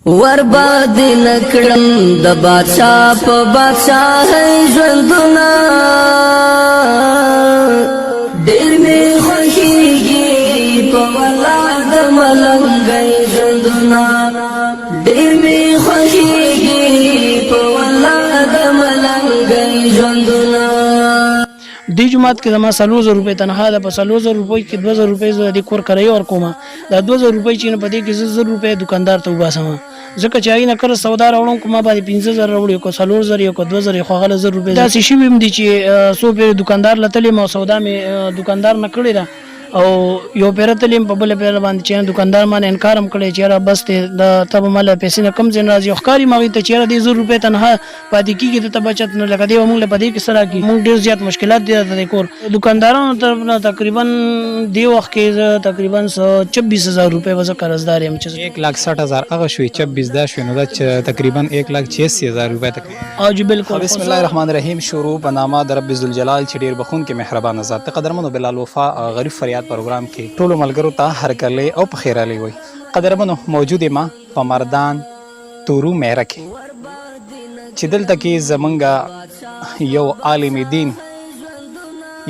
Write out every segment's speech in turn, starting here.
ورباد نکړم د بادشاہ په بادشاہ ژوندونه ډېر مې خوښېږي په ولا د ملنګۍ ژوندونه ډېر مې خوښېږي په ولا د ملنګۍ ژوندونه. دی جماعت کې زما 3000 روپۍ تنخواه ده. په 3000 روپۍ کې 2000 روپۍ زه د کور کرایه ورکوم. دا 2000 روپۍ چې نه په دې کې 1000 روپۍ دکاندار ته وباسم، ځکه چې هغې نه کله سودا راوړم که ما باندې 15000 راوړي که 4000 یا که 2000 خو هغه 1000 روپۍ داسې شوي هم دي چې څو پېرې دکاندار له تلې م او سودا مې دکاندار نه کړې ده او یو پیره تلیم په بله پیره باندې چې دکاندار باندې انکار هم کړی چې یاره بس دی د ته به مله پیسې نه کم ځای نه راځي. ښکاري م هغې ته چې یاره دې 1000 روپۍ تنخواه پاتې کېږي دته بچت نه لکه دی به مونږ له په دې کې څه راکړي. مونږ ډېر زیات مشکلات دي د کور دکاندارانو طرف نه. تقریبا دې وخت کې زه تقریبا 24000 روپۍ به زه قرضدار یم چې 1,60,000 هغه شوي 24 دا شوي نو دا تقریبا 1,86,000 روپۍ تقریبا. او جی بالکل. بسم الله الرحمن الرحیم. شروع په نامه د رب ذوالجلال چې ډېر بخونکي مهربانه ذات دی. قدرمنو بلال وفا غریب فریاد پروګرام کې ټولو ملګرو ته هرکلی او په خیرالی وي. قدرمنو موجود ما په مردان طورو میره کې چې دلته کې زمونږ یو عالم دین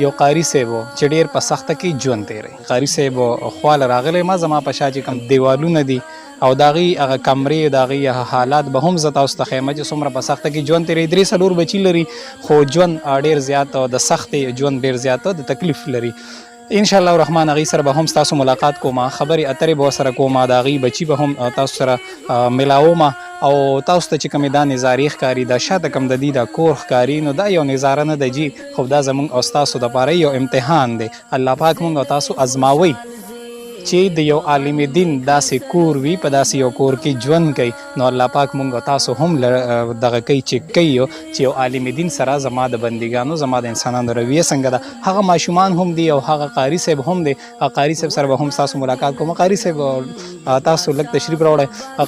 یو قاری صاحب چې ډېر په سخته کې ژوند تېری. قاری صاحب خواله راغلی ما زما په شا چې کوم دیوالونه دي او د هغې هغه کمرې د هغې حالات به هم زه تاسو ته ښیم چې څومره په سخته کې ژوند تېری. 3-4 بچي لري خو ژوند ډېر زیات د سختې ژوند ډېر زیات د تکلیف لري. ان شاء الله الرحمن هغې سره به هم ستاسو ملاقات کوم، خبرې اترې به ورسره کوم، د هغې بچي به هم تاسو سره ملاوم او تاسو ته چې کومې دا نظارې ښکاري دا شاته کوم د دې دا کور ښکاري نو دا یو نظاره نه ده جي خو دا زموږ او ستاسو دپاره یو امتحان دی. الله پاک مونږ او تاسو ازماوئ چې د یو عالم دین داسې کور وي په داسې یو کور کې ژوند کوي نو الله پاک مونږ او تاسو هم دغه کوي چې کوي چې یو عالم دین سره زما د بندګانو زما د انسانانو رویه څنګه ده. هغه ماشومان هم دي او هغه قاري صاحب هم دی. قاري صاحب سره به هم ستاسو ملاقات کوم. قاري صاحب تاسو لږ تشریف راوړئ.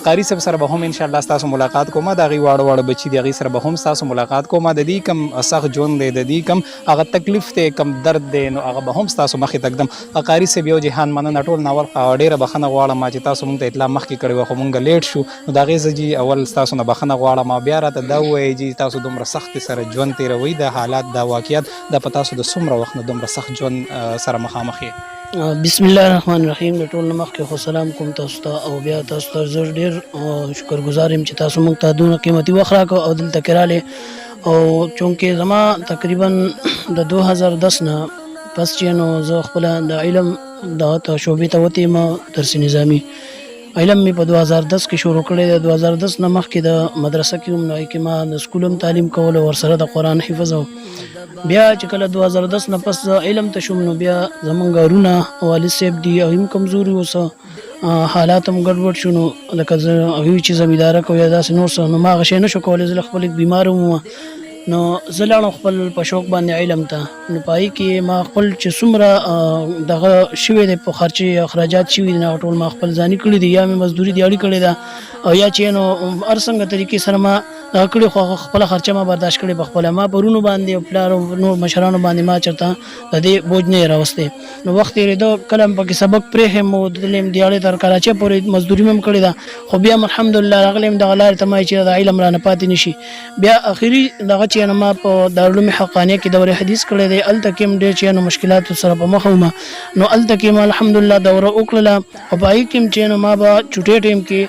قاري صاحب سره به هم انشاءالله ستاسو ملاقات کوم. د هغې واړه واړه بچي دي هغې سره به هم ستاسو ملاقات کوم. د دې کوم سخت ژوند دی د دې کوم هغه تکلیف دی کوم درد دی نو هغه به هم ستاسو مخې ته ږدم. قاري صاحب یو جهان مننه ټول ناول ډېره بخښنه غواړم چې تاسو مونږ ته اطلاع مخکې کړې وه خو مونږ لیټ شو نو د هغې زه جي اول ستاسو نه بخښنه غواړم او بیا راته دا ووایئ چې تاسو دومره سختې سره ژوند تېروئ دا حالات دا واقعیت دا په تاسو د څومره وخت نه دومره سخت ژوند سره مخامخ یې. بسم الله الرحمن الرحیم. د ټول نه مخکې خو سلام کوم تاسو ته او بیا تاسو ته زه ډېر شکرګزار یم چې تاسو مونږ ته دونه قیمتي وخت راکړو او دلته کې رالې او چونکې زما تقریبا د 2010 نه پس چې نو زه خپله د علم دغه ته شعبې ته وتې یم درس نظامي علم مې په 2010 کې شروع کړی دی. 2010 نه مخکې د مدرسه کې هم نو کې ما د سکول هم تعلیم کول او ورسره د قرآن حفظ او بیا چې کله 2010 نه پس علم ته شوم نو بیا زمونږ ورونه والد صاحب دي هغوی هم کمزوري اوس حالات هم ګډوډ شو نو لکه زه هغوی چې زمینداره کوو یا داسې نور څه نو ما هغه شی نه شو کولی. زه خپل بیمار وم نو زه لاړم خپل په شوق باندې علم ته نو په هغې کې ما خپل چې څومره دغه شوی دی په خرچې اخراجات شوي دي هغه ټول ما خپل ځاني کړي دي یا مې مزدوري دیاړي کړې ده او یا چې نو هر څنګه طریقې سره ما دغه کړي خو خپله خرچه ما برداشت کړې په خپله ما پرونو باندې او پلار او نور مشرانو باندې ما چېرته د دې بوج نه یې راوستی نو وخت تېرېده کله هم پکې سبق پرېښی م دلې م دیاړې تر کراچۍ پورې مزدوري مې هم کړې ده خو بیا م الحمدلله راغلی م دغه لارې ته ما چې د علم رانه پاتې نه شي. بیا اخري دغه چې ما په دارالعلوم حقانیه کې دوره حدیث کړی دی هلته کې هم ډېر چې مشکلاتو سره په مخه وم نو هلته کې ما الحمدلله دوره وکړله او په هغې کې چې ما به چوټې ټایم کې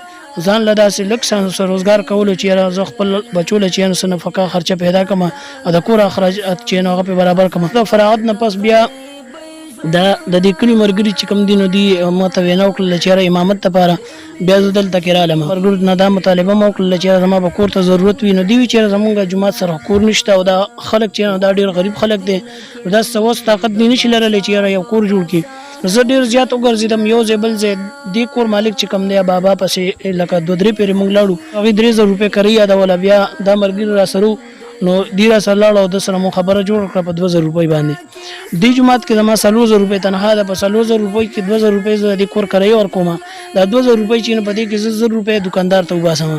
ځان له داسې لږ څه روزګار کولو چې یاره زه خپل بچو له چې څه نفقه خرچه پیدا کړم او د کور اخراجات چې هغه پې برابر کړم. د فراغت نه پس بیا د دې کلي ملګري چې کوم دي نو دوی ما ته وینا وکړله چې یاره امامت دپاره بیا زه دلته کې رالم. ملګرو نه دا مطالبه مې وکړله چې یاره زما به کور ته ضرورت وي نو دوی وي چې یاره زمونږ جومات سره کور نشته او دا خلک چې دا ډېر غریب خلک دی نو دا څه اوس طاقت دوی نشي لرلی چې یاره یو کور جوړ کړي. زه ډېر زیات وګرځېدم یو ځای بل ځای دې کور مالک چې کوم دی بابا پسې لکه 2-3 پېرې موږ لاړو هغې 3000 روپۍ کرۍ یادوله بیا دا ملګري را سره نو دی را سره لاړ او د سره مو خبره جوړ کړه په 2000 روپۍ باندې. دی جماعت کې زما 4000 روپۍ تنخواه ده، په 4000 روپۍ کې 2000 روپۍ زه د کور کرایه ورکوم. دا 2000 روپۍ چې په دې کې 1000 روپۍ دکاندار ته وباسم،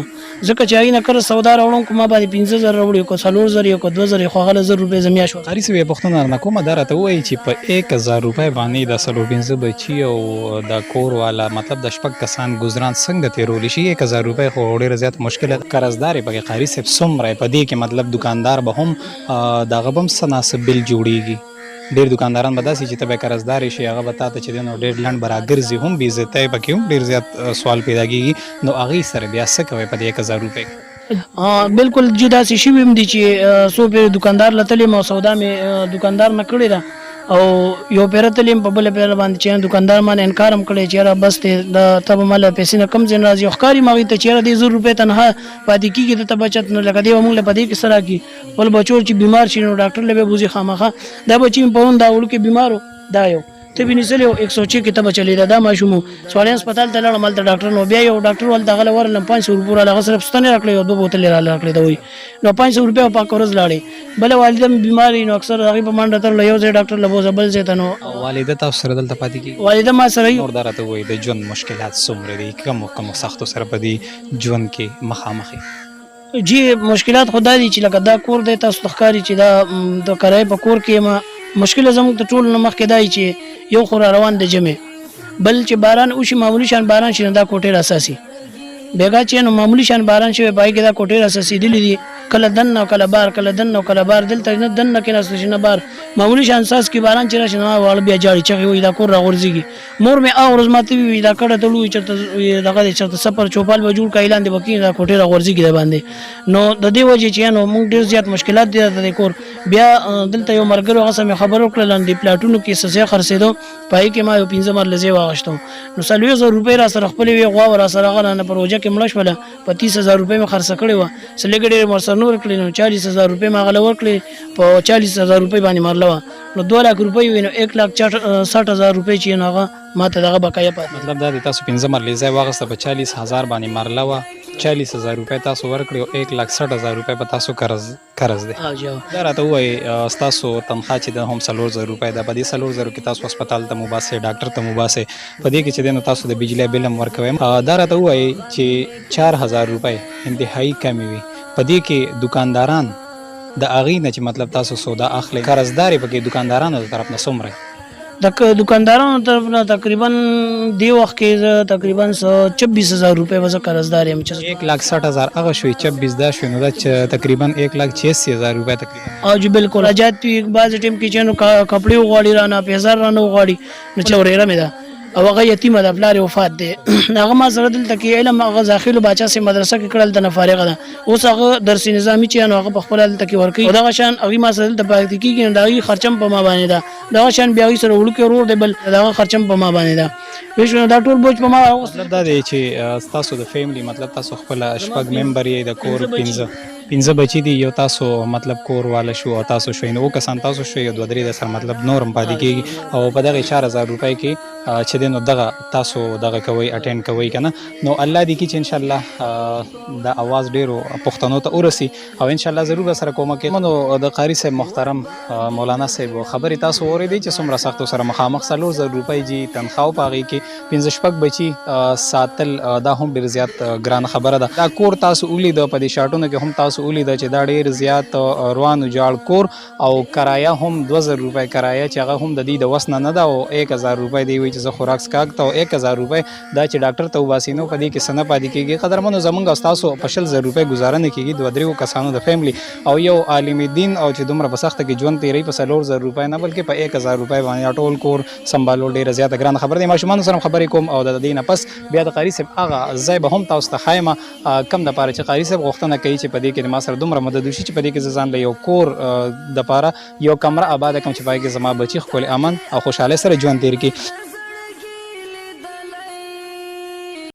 ځکه چې هغې نه کله سودا راوړم که ما باندې 15000 راوړي که 4000 که 2000 خو هغه 1000 روپۍ زه میاشت. قاري صاحب یوه پوښتنه درنه کومه، دا راته ووایي چې په 1000 روپۍ باندې د 4-5 بچي او د کور والا مطلب د 6 کسان ګزران څنګه تېرولی شي؟ 1000 روپۍ خو ډېره زیاته مشکله ده. قرضدار یې پکې قاري صاحب څومره په دې کې مطلب دکاندار به هم دغه به هم څه ناڅه بل جوړېږي. ډېر دکانداران به داسې چې ته به قرضدار شي هغه به تا ته چې دی نو ډېر لنډ به راګرځي، هم بې عزتۍ پکې هم ډېر زیات سوال پیدا کېږي. نو هغې سره بیا څه کوئ په دې 1000 روپۍ کې؟ بالکل جی داسې شوي هم دي چې څو پېرې دکاندار له تلې م او سودا مې دکاندار نه کړې ده او یو پیره تلیم په بله پیره باندې چې دکاندار باندې انکار هم کړی چې یاره بس دی د ته به مله پیسې نه کم ځای نه راځي. خو ښکاري م هغې ته چې یاره دې 1000 روپۍ تنخواه پاتې کېږي دته بچت نو لکه دی به مونږ له په دې کې څه راکړي. بل بچو چې بیمار شي نو ډاکټر له به بوځي خامخا. دا بچي مې پرون دا وړوکی بیمار و، دا یو طبي نیسلی و 106 کې تبه چلېده، دا ماشوم و. سوالین هسپتال ته لاړم هلته ډاکټر نو بیا یو ډاکټر هلته هغه له ورغلم 500 روپۍ راله هغه صرف ستنې راکړې او 2 بوتلې راله راکړې ته وایي نو 500 روپۍ او پاک ورځ لاړې. بله والده مې بیمار وي نو اکثر هغې په منډه ترله یو ځای ډاکټر له بوځه بل ځای ته. نو والده تاسو سره دلته پاتې کېږي؟ والده ما سره نور دا راته ووایي د ژوند مشکلات څومره دي، کومو سختو سره په دې ژوند کې مخامخ یې؟ جی مشکلات خو دا دي چې لکه دا کور دی تاسو ته ښکاري چې دا د کرایې په کور کې یم. مشکله زموږ د ټولو نه مخکې دا چې یو خو را روان د جمع، بل چې باران وشي معمولی شان باران شي نو دا کوټې راساسي بیګا چې نو معمولی شان باران شوی پای کې دا کوټې راساسېدلې دي، کله دننه کله بار کله دننه کله بار. دلته نه دننه کېناستل شي نه بار، معمولی شان ساس کې باران چې راشي نو واړه بیا جاړي چغې وایي دا کور راغورځېږي. مور مې ورځ ماته وي دا کډه تړو چېرته دغه دی چېرته سفر چوپال به جوړ کړي لاندې به کېږي دا کوټې راغورځېږي د باندې. نو د دې وجې چې نو موږ ډېر زیات مشکلات دي د دې کور. بیا دلته یو ملګرو هغه څه مې خبر وکړه لاندې پلاټونو کې څه ځای خرڅېدو پای کې ما یو 15 مرله ځای واغېستو نو 40,000 روپۍ را سره خپلې وې غوا را سره هغه نه په روژه کې مړه شوله په 30,000 روپۍ مې خرڅه کړې وه. څه لږې ډېرې ورسره نور کړې نو 40,000 روپۍ مې هغه له ورکړې په 40,000 روپۍ باندې مرله وه نو 2 लाख روپۍ وي نو 1,60,000 روپۍ چې نو هغه ما ته دغه بقایه پاتې. مطلب دا دی تاسو 15 مرلې ځای واغېسته په 40,000 باندې مرله وه، 40,000 روپۍ تاسو ورکړې او 1,60,000 روپۍ په تاسو قرض دی. دا راته ووایي ستاسو تنخواه چې ده هم 4,000 روپۍ ده، په دې 4,000 کې تاسو هسپتال ته مباسئ ډاکټر ته مباسئ، په دې کې چې دی نو تاسو د بجلۍ بل هم ورکوئ. دا راته ووایي چې 4,000 روپۍ انتهایي کمې وي، په دې کې دکانداران د هغې نه چې مطلب تاسو سودا اخلئ قرضدار یې پکې دکاندارانو د طرف نه څومره؟ د دکاندارانو طرف نه تقریبا دی وخت کې زه تقریبا 26,000 روپۍ به زه قرضدار یم. 1,60,000 هغه شوي 26 دا شوي نو دا تقریبا 1,86,000 روپۍ تقریبا. او جی بالکل اجات بعض ټیم کې چې نو کپڑې وغواړي رانه پیزار رانه وغواړي نو چې ورېره مې ده او هغه یتیمه ده پلار یې وفات دی هغه ما سره دلته کې علم هغه داخلو باچا سي مدرسه کې کړل دنه فارغه ده اوس هغه درس نظامي چې نو هغه په خپل دلته کې ورکوي او دغه شان هغې ما سره دلته پاتې کېږي نو د هغې خرچم په ما باندې ده دغه شان بیا هغې سره وړوکی ورور دی بل د هغه خرچم په ما باندې ده ویش نو دا ټول بوج په ما مطلب دا دی چې ستاسو د فیملی مطلب تاسو خپله 6 ممبر یې د کور 15 بچي دي یو تاسو مطلب کور والا شو او تاسو شوي نو کسان تاسو شوي یو 2-3 د سره مطلب نورم پاتې کېږي او په دغه 4,000 روپۍ کې چې دی نو دغه تاسو دغه کوئ اټینډ کوئ که نه نو الله دې کړي چې انشاءالله د اواز ډېرو پښتنو ته ورسي او انشاءالله ضرور به سره کومک کوي. نو د قاري صاحب محترم مولانا صاحب خبرې تاسو اورېدې چې څومره سختو سره مخامخ 4,000 روپۍ جي تنخواه په هغې کې 15 بچي ساتل دا هم ډېر زیات ګرانه خبره ده. دا کور تاسو ولیده په دې شاټونو کې هم تاسو ولیده چې دا ډېر زیات روان وجاړ کور او کرایه هم 2,000 روپۍ کرایه چې هغه هم د دې د وس نه نه ده او 1,000 روپۍ دی وایي چې زه خوراک سکاک ته او 1,000 روپۍ دا چې ډاکټر ته وباسي نو په دې کې څه نه پاتې کېږي. قدرمنو زموږ او ستاسو په 1,000 روپۍ ګزاره نه کېږي 2-3 کسانو د فیملی او یو عالم دین او چې دومره په سخته کې ژوند تېروي په 4,000 روپۍ نه بلکې په 1,000 روپۍ باندې ټول کور سمبالول ډېره زیاته ګرانه خبره دی. ماشومانو سره خبرې کوم او د دې نه پس بیا د قاري صاحب هغه ځای به هم تاسو ته ښایم کم دپاره چې قاري صاحب غوښتنه کوي چې په دې کې ما سره دومره مدد وشي چې په دې کې زه ځان له یو کور دپاره یو کمره آباده کړم چې په هغې کې زما بچي ښکلې امن او خوشحالۍ سره ژوند تېر کړي.